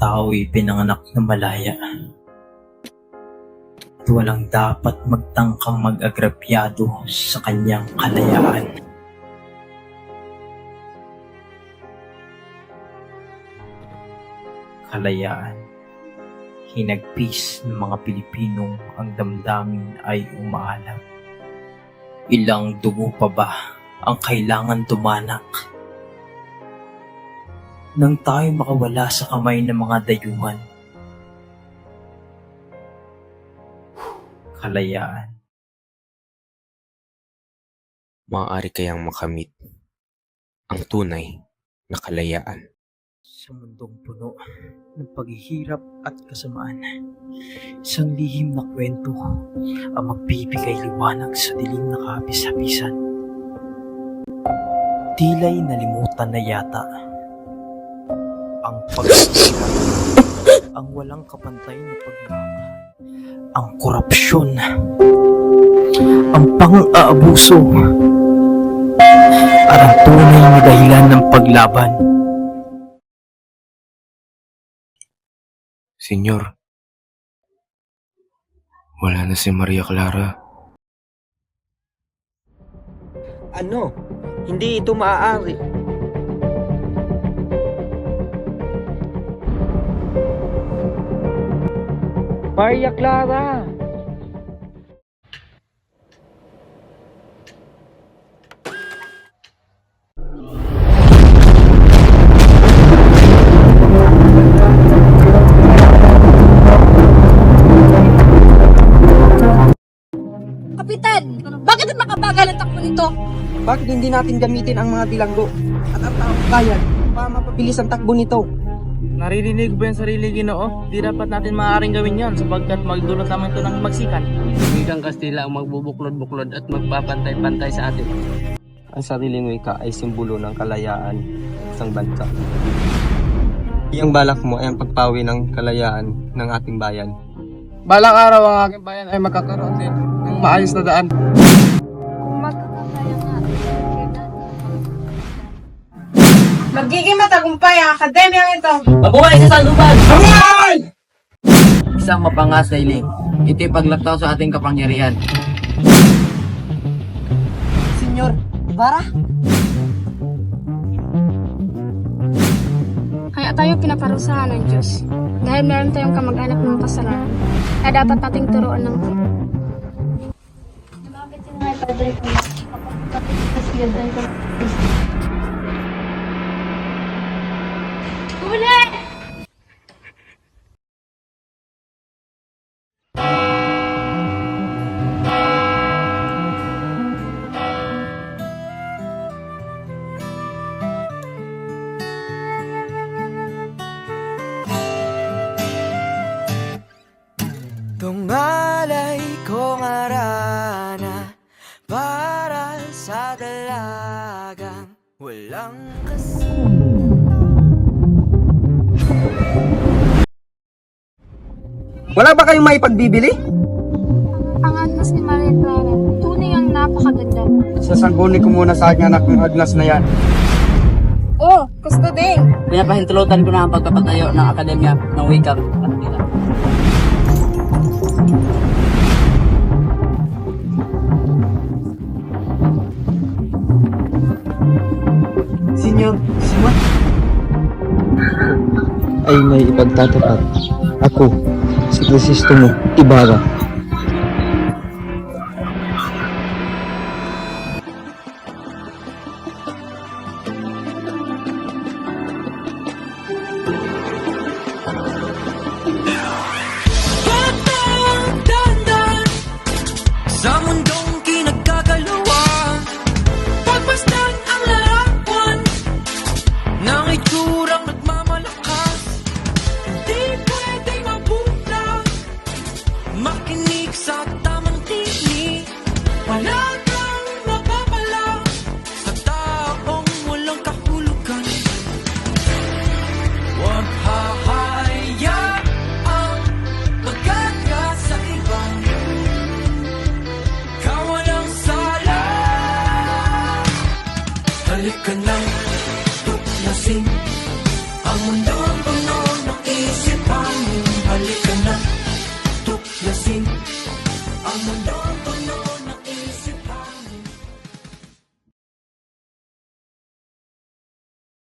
tao'y pinanganak na malaya at walang dapat magtangkang mag-agrabyado sa kanyang kalayaan. Kalayaan, hinagpis ng mga Pilipinong ang damdamin ay umaalam. Ilang dugo pa ba ang kailangan dumanak nang tayo makawala sa kamay ng mga dayuhan? Kalayaan. Maaari kayang makamit ang tunay na kalayaan. Sa mundong puno ng paghihirap at kasamaan, isang lihim na kwento ang magbibigay liwanag sa dilim na kahapis-hapisan. Tila'y nalimutan na yata ang pagkakasama, ang walang kapantay na pagmamahal, ang korupsyon, ang pang-aabuso, at ang tunay na dahilan ng paglaban. Senyor, wala na si Maria Clara. Ano? Hindi ito maaari. Maria Clara! Kapitan, bakit makabagal ang takbo nito? Bakit hindi natin gamitin ang mga bilanggo at ang taong bayan para mapabilis ang takbo nito? Naririnig ba yung sarili, Ginoo? Di dapat natin maaaring gawin yon sapagkat magdulot naman ito ng magsikan. Wikang Kastila ang magbubuklod-buklod at magpapantay-pantay sa atin. Ang sariling wika ay simbolo ng kalayaan ng isang bansa. Iyang balak mo ay ang pagpawi ng kalayaan ng ating bayan. Balang araw ang aking bayan ay magkakaroon din ng maayos na daan. Kung magkakasaya nga, magiging matagumpay ang akademiyang ito. Mabuhay sa sanduban! Isang mapangasailing. Ito'y paglaktaw sa ating kapangyarihan. Senyor, Ibarra? Kaya tayo pinaparusahan ng Diyos. Dahil meron tayong kamag-anak ng kasalanan. Kaya dapat nating turuan ng Bakit yung mga padre ko? Huli! Tungalay kong arana para sa dalagang walang Wala ba kayong may pagbibili? Ang agnas ni Maria Clara, tunay ang napakaganda. Sasangguni ko muna sa aking anak ng agnas na yan. Oh, gusto din! Pinapahintulutan ko na ang pagpapatayo ng Akademya ng Wikang Kastila. Senyor, Simon? Ay may ipagtatapat. Ako, si Crisostomo Ibarra. sa mundong kinagkagalawa. Pagmasdan ang larawan ng itsurang nagmamalakas. Hindi pwedeng mabulag, makinig sa tamang tinig. Wala kang mapapala sa taong walang kahulugan. Huwag hahayaang magkaka sa ibang kawalang sala. Halika nang tuklasin ang mundong puno ng isip. punong-puno